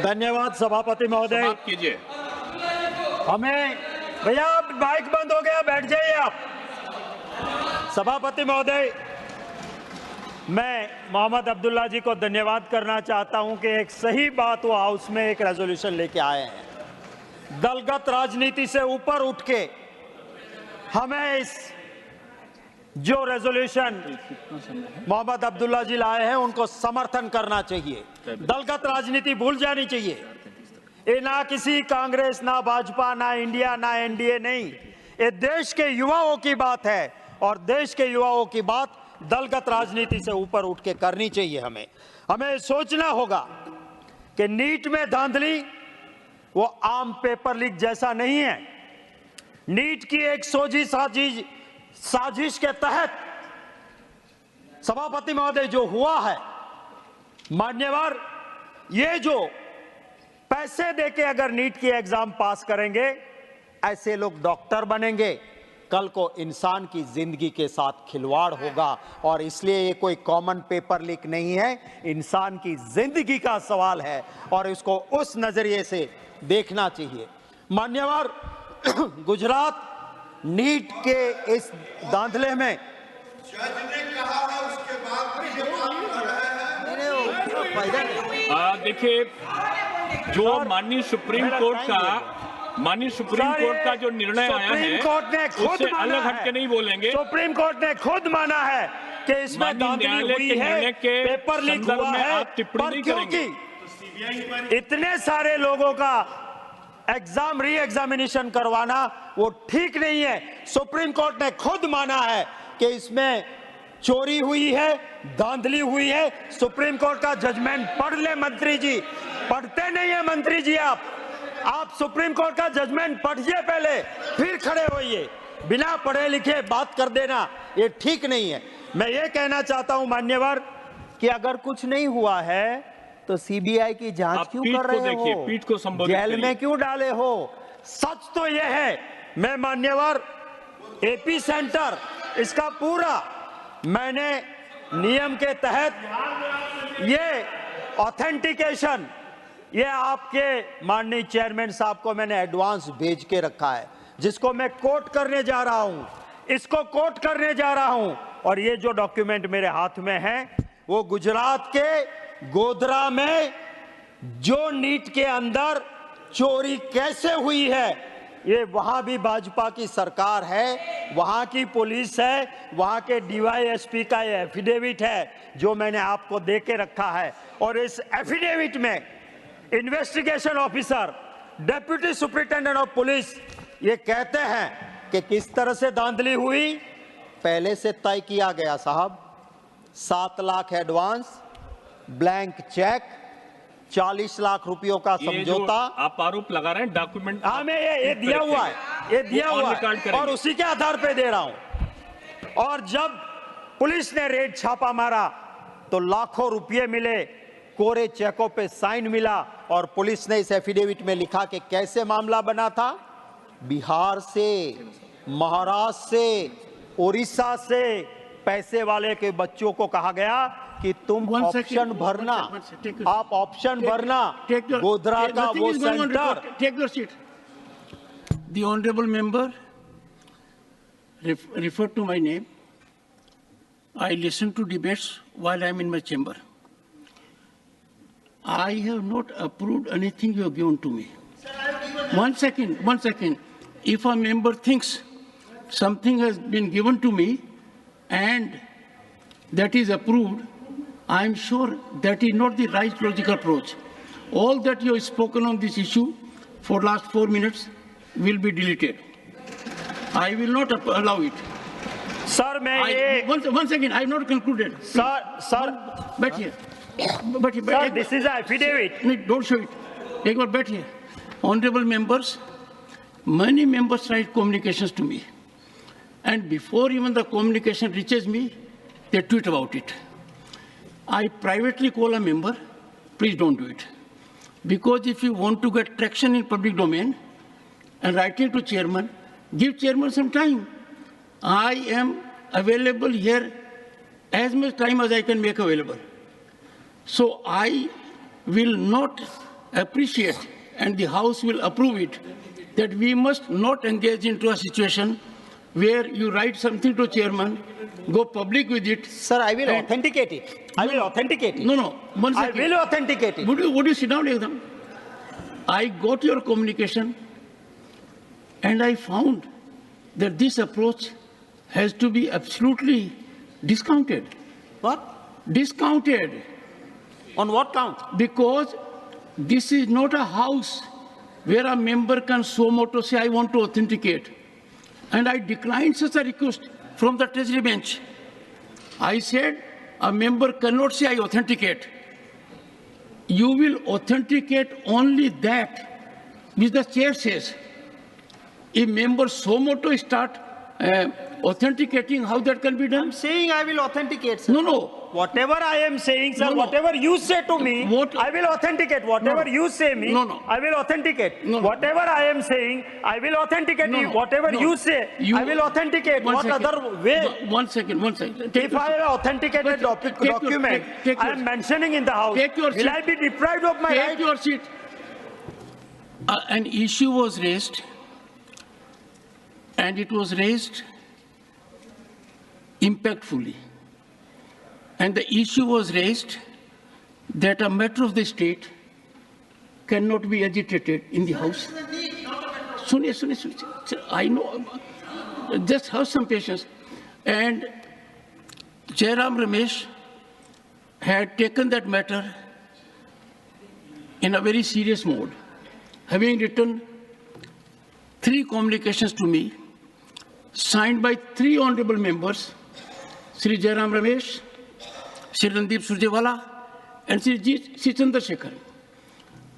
धन्यवाद सभापति महोदय। समाप्त कीजिए। हमें भैया माइक बंद हो गया, बैठ जाइए आप। सभापति महोदय, मैं मोहम्मद अब्दुल्ला जी को धन्यवाद करना चाहता हूं कि एक सही बात वो हाउस में एक रेजोल्यूशन लेके आए हैं। दलगत राजनीति से ऊपर उठ के हमें इस जो रेजोल्यूशन मोहम्मद अब्दुल्ला जी लाए हैं उनको समर्थन करना चाहिए। दलगत राजनीति भूल जानी चाहिए। ये ना किसी कांग्रेस, ना भाजपा, ना इंडिया, ना एनडीए नहीं, ये देश के युवाओं की बात है और देश के युवाओं की बात दलगत राजनीति से ऊपर उठ के करनी चाहिए। हमें सोचना होगा कि नीट में धांधली वो आम पेपर लीक जैसा नहीं है। नीट की एक सोजी साजिश के तहत सभापति महोदय जो हुआ है, मान्यवर, ये जो पैसे देके अगर नीट की एग्जाम पास करेंगे, ऐसे लोग डॉक्टर बनेंगे, कल को इंसान की जिंदगी के साथ खिलवाड़ होगा। और इसलिए ये कोई कॉमन पेपर लीक नहीं है, इंसान की जिंदगी का सवाल है और इसको उस नजरिए से देखना चाहिए। मान्यवर, गुजरात नीट के इस धांधले में जज ने कहा है, उसके बाद भी ये बात कर रहे हैं। देखिए, जो माननीय सुप्रीम कोर्ट का जो निर्णय आया है, कोर्ट ने खुद उससे अलग हटके नहीं बोलेंगे। सुप्रीम कोर्ट ने खुद माना है कि इसमें धांधली हुई है, पेपर लीक हुआ है, पर क्योंकि इतने सारे लोगों का एग्जाम री एग्जामिनेशन करवाना वो ठीक नहीं है। सुप्रीम कोर्ट ने खुद माना है कि इसमें चोरी हुई है, धांधली हुई है। सुप्रीम कोर्ट का जजमेंट पढ़ ले मंत्री जी। पढ़ते नहीं है मंत्री जी आप सुप्रीम कोर्ट का जजमेंट पढ़िए पहले, फिर खड़े होइए। बिना पढ़े लिखे बात कर देना ये ठीक नहीं है। मैं ये कहना चाहता हूं मान्यवर कि अगर कुछ नहीं हुआ है तो सीबीआई की जांच क्यों कर रहे हो? पीठ को संबोधित जेल में क्यों डाले हो? सच तो यह है, मैं मान्यवर एपी सेंटर इसका पूरा मैंने नियम के तहत ये ऑथेंटिकेशन ये आपके माननीय चेयरमैन साहब को मैंने एडवांस भेज के रखा है, जिसको मैं कोट करने जा रहा हूं, इसको कोट करने जा रहा हूं। और ये जो डॉक्यूमेंट मेरे हाथ में है वो गुजरात के गोधरा में जो नीट के अंदर चोरी कैसे हुई है, ये वहां भी भाजपा की सरकार है, वहां की पुलिस है, वहां के डीवाईएसपी का ये एफिडेविट है जो मैंने आपको दे के रखा है। और इस एफिडेविट में investigation officer, deputy superintendent of police ये कहते हैं कि किस तरह से धांधली हुई पहले से तय किया गया साहब। 7 lakh advance, blank cheque, 40 lakh रुपयों का समझौता। आप आरोप लगा रहे हैं, डॉक्यूमेंट हमें ये दिया हुआ है, ये दिया हुआ है और उसी के आधार पे दे रहा हूं। और जब पुलिस ने रेड छापा मारा तो लाखों रुपए मिले, कोरे चेकों पे साइन मिला और पुलिस ने इस एफिडेविट में लिखा कि कैसे मामला बना था। बिहार से, महाराष्ट्र से, उड़ीसा से पैसे वाले के बच्चों को कहा गया कि तुम ऑप्शन भरना, आप ऑप्शन भरना, गोधरा का वो centre. Take your seat. The honourable member refer to my name. I listen to debates while I am in my chamber. I have not approved anything you have given to me. One second. If a member thinks something has been given to me and that is approved, I am sure that is not the right logical approach. All that you have spoken on this issue for last 4 minutes will be deleted. I will not allow it. Sir मैं one second, I have not concluded. Sir बैठिए. Sir, this is an affidavit. No, don't show it. एक बार बैठिए. Honorable members, many members write communications to me, and before even the communication reaches me, they tweet about it. I privately call a member, please don't do it. Because if you want to get traction in public domain and writing to chairman, give chairman some time. I am available here as much time as I can make available. So I will not appreciate and the House will approve it that we must not engage into a situation where you write something to chairman, go public with it. Sir, I will and- authenticate it. I will authenticate it. No, one I second. will authenticate it. Would you sit down, Ekdam? I got your communication and I found that this approach has to be absolutely discounted. What? Discounted. On what count? Because this is not a house where a member can suo moto say, I want to authenticate. And I declined such a request from the Treasury bench. I said, a member cannot say, I authenticate. You will authenticate only that which the chair says. If members suo moto start authenticating, how that can be done? Saying I will authenticate, sir. No. Whatever I am saying, sir, No, no. whatever you say to me, What- I will authenticate. Whatever No. you say me, No. I will authenticate. No. Whatever I am saying, I will authenticate. No. Whatever No. you say, I will authenticate. One What second. other way? One second. Take If your I seat. have authenticated Take your- document, take I your- am mentioning in the house, Take your will seat. I be deprived of my Take right? your seat. An issue was raised, and it was raised impactfully. And the issue was raised that a matter of the state cannot be agitated in the House. Suniye. I know. Just have some patience. And Jairam Ramesh had taken that matter in a very serious mode, having written 3 communications to me, signed by 3 honorable members, Sri Jairam Ramesh, Sri Randeep Surjewala, and Sri Chandrasekhar.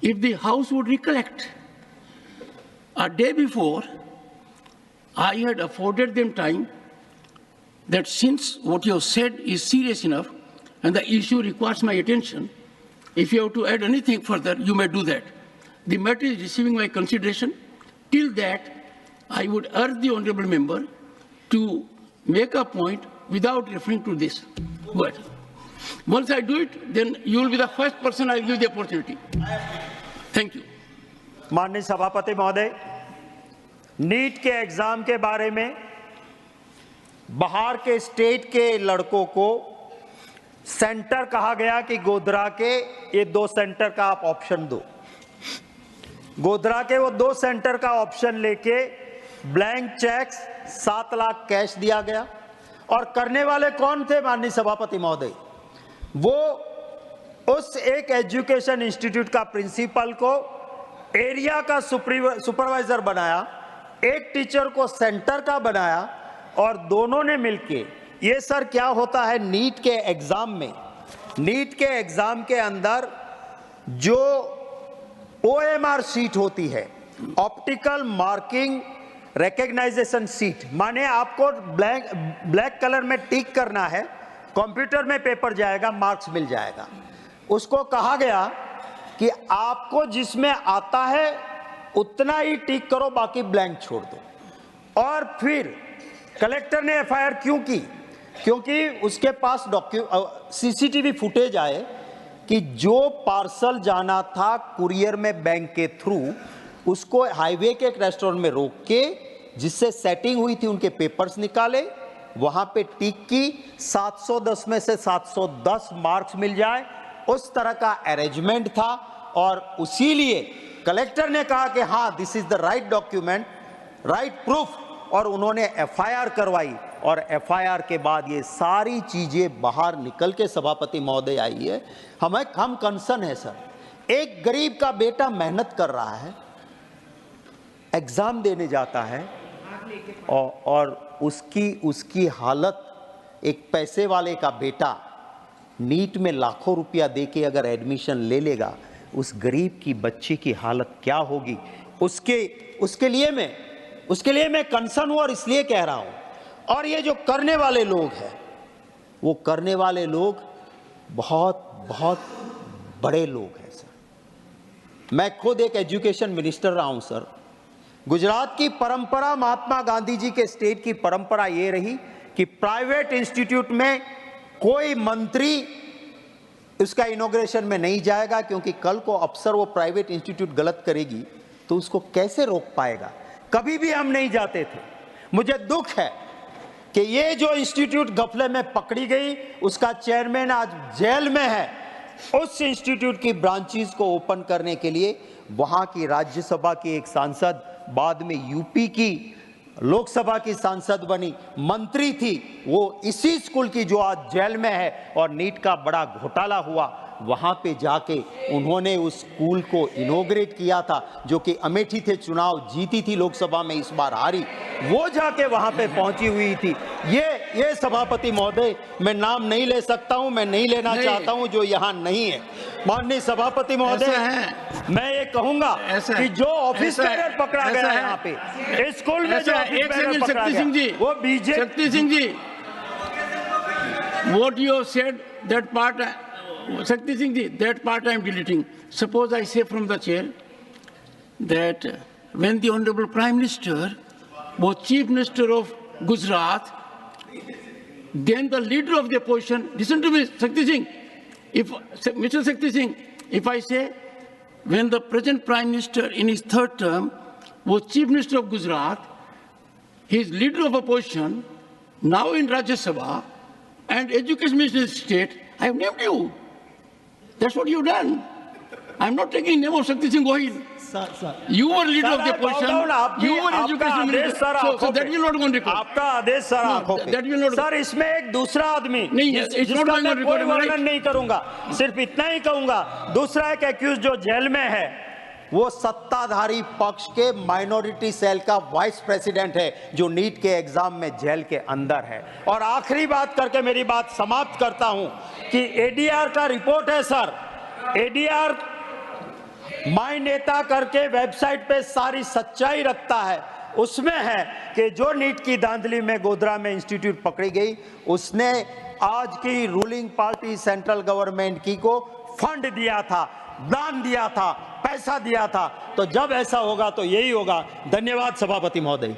If the House would recollect, a day before, I had afforded them time that since what you have said is serious enough and the issue requires my attention, if you have to add anything further, you may do that. The matter is receiving my consideration. Till that, I would urge the honorable member to make a point without referring to this. But once I do it, then you will be the first person I will give the opportunity. Thank you. माननीय सभापति महोदय, NEET के exam के बारे में बाहर के state के लड़कों को सेंटर कहा गया कि गोधरा के ये 2 सेंटर का आप ऑप्शन दो। गोधरा के वो 2 सेंटर का ऑप्शन लेके ब्लैंक चेक्स 7 लाख कैश दिया गया। और करने वाले कौन थे माननीय सभापति महोदय? वो उस एक एजुकेशन इंस्टीट्यूट का प्रिंसिपल को एरिया का सुपरवाइजर बनाया, एक टीचर को सेंटर का बनाया और दोनों ने मिलके ये सर क्या होता है नीट के एग्जाम में, नीट के एग्जाम के अंदर जो OMR सीट होती है, ऑप्टिकल मार्किंग रिकग्नाइजेशन सीट, माने आपको ब्लैक कलर में टिक करना है, कंप्यूटर में पेपर जाएगा, मार्क्स मिल जाएगा। उसको कहा गया कि आपको जिसमें आता है उतना ही टिक करो, बाकी ब्लैंक छोड़ दो। और फिर कलेक्टर ने FIR क्यों की? क्योंकि उसके पास CCTV फुटेज आए कि जो पार्सल जाना था कुरियर में बैंक के थ्रू, उसको हाईवे के एक रेस्टोरेंट में रोक के जिससे सेटिंग हुई थी उनके पेपर्स निकाले, वहां पे टिक की, 710 में से 710 मार्क्स मिल जाए, उस तरह का अरेंजमेंट था। और उसीलिए कलेक्टर ने कहा कि हाँ this is the right document, right proof, और उन्होंने FIR करवाई। और FIR के बाद ये सारी चीजें बाहर निकल के सभापति महोदय आई है। हम कंसर्न है सर, एक गरीब का बेटा मेहनत कर रहा है, एग्जाम देने जाता है और उसकी हालत, एक पैसे वाले का बेटा नीट में लाखों रुपया देके अगर एडमिशन ले लेगा, उस गरीब की बच्ची की हालत क्या होगी, उसके लिए मैं कंसर्न हूं और इसलिए कह रहा हूं। और ये जो करने वाले लोग हैं, वो करने वाले लोग बहुत बहुत बड़े लोग हैं सर। मैं खुद एक एजुकेशन मिनिस्टर रहा हूं सर। गुजरात की परंपरा, महात्मा गांधी जी के स्टेट की परंपरा ये रही कि प्राइवेट इंस्टीट्यूट में कोई मंत्री उसका इनॉग्रेशन में नहीं जाएगा, क्योंकि कल को अफसर वो प्राइवेट इंस्टीट्यूट गलत करेगी तो उसको कैसे रोक पाएगा। कभी भी हम नहीं जाते थे। मुझे दुख है कि ये जो इंस्टीट्यूट गफले में पकड़ी गई, उसका चेयरमैन आज जेल में है। उस इंस्टीट्यूट की ब्रांचेस को ओपन करने के लिए वहां की राज्यसभा की एक सांसद, बाद में यूपी की लोकसभा की सांसद बनी, मंत्री थी, वो इसी स्कूल की जो आज जेल में है, और नीट का बड़ा घोटाला हुआ, वहां पे जाके उन्होंने उस स्कूल को इनॉग्रेट किया था, जो कि अमेठी थे चुनाव जीती थी लोकसभा में, इस बार हारी, वो जाके वहां पे पहुंची हुई थी। ये सभापति महोदय, मैं नाम नहीं ले सकता हूं, मैं नहीं लेना चाहता हूं, जो यहां नहीं है। माननीय सभापति महोदय, मैं ये कहूंगा कि जो ऑफिस बेरर पकड़ा गया है यहाँ पे स्कूल में, जो ऑफिस बेरर पकड़ा गया, वो BJP. Shakti Singh ji, what you have said, that part, Shakti Singh ji, that part I am deleting. Suppose I say from the chair that when the Honorable Prime Minister was Chief Minister of Gujarat, then the leader of the opposition, listen to me, Shakti Singh, Mr. Shakti Singh, if I say when the present Prime Minister in his third term was Chief Minister of Gujarat, he is leader of opposition, now in Rajya Sabha, and Education Minister of State, I have named you. That's what you've done. I'm not taking name of Shakti Singh Gohil. You were leader of the opposition. You were education minister. So that will not go on record. आपका आदेश sir आंखों पे। That will not. Sir इसमें एक दूसरा आदमी it's not going on record. कोई वर्णन नहीं करूंगा, सिर्फ इतना ही कहूंगा। दूसरा एक एक्यूज जो जेल में है, वो सत्ताधारी पक्ष के माइनॉरिटी सेल का वाइस प्रेसिडेंट है, जो नीट के एग्जाम में जेल के अंदर है। और आखिरी बात करके मेरी बात समाप्त करता हूं कि एडीआर का रिपोर्ट है सर, एडीआर माय नेता करके वेबसाइट पे सारी सच्चाई रखता है। उसमें है कि जो नीट की धांधली में गोधरा में इंस्टीट्यूट पकड़ी गई, उसने आज की रूलिंग पार्टी सेंट्रल गवर्नमेंट की को फंड दिया था, दान दिया था, पैसा दिया था। तो जब ऐसा होगा तो यही होगा। धन्यवाद सभापति महोदय।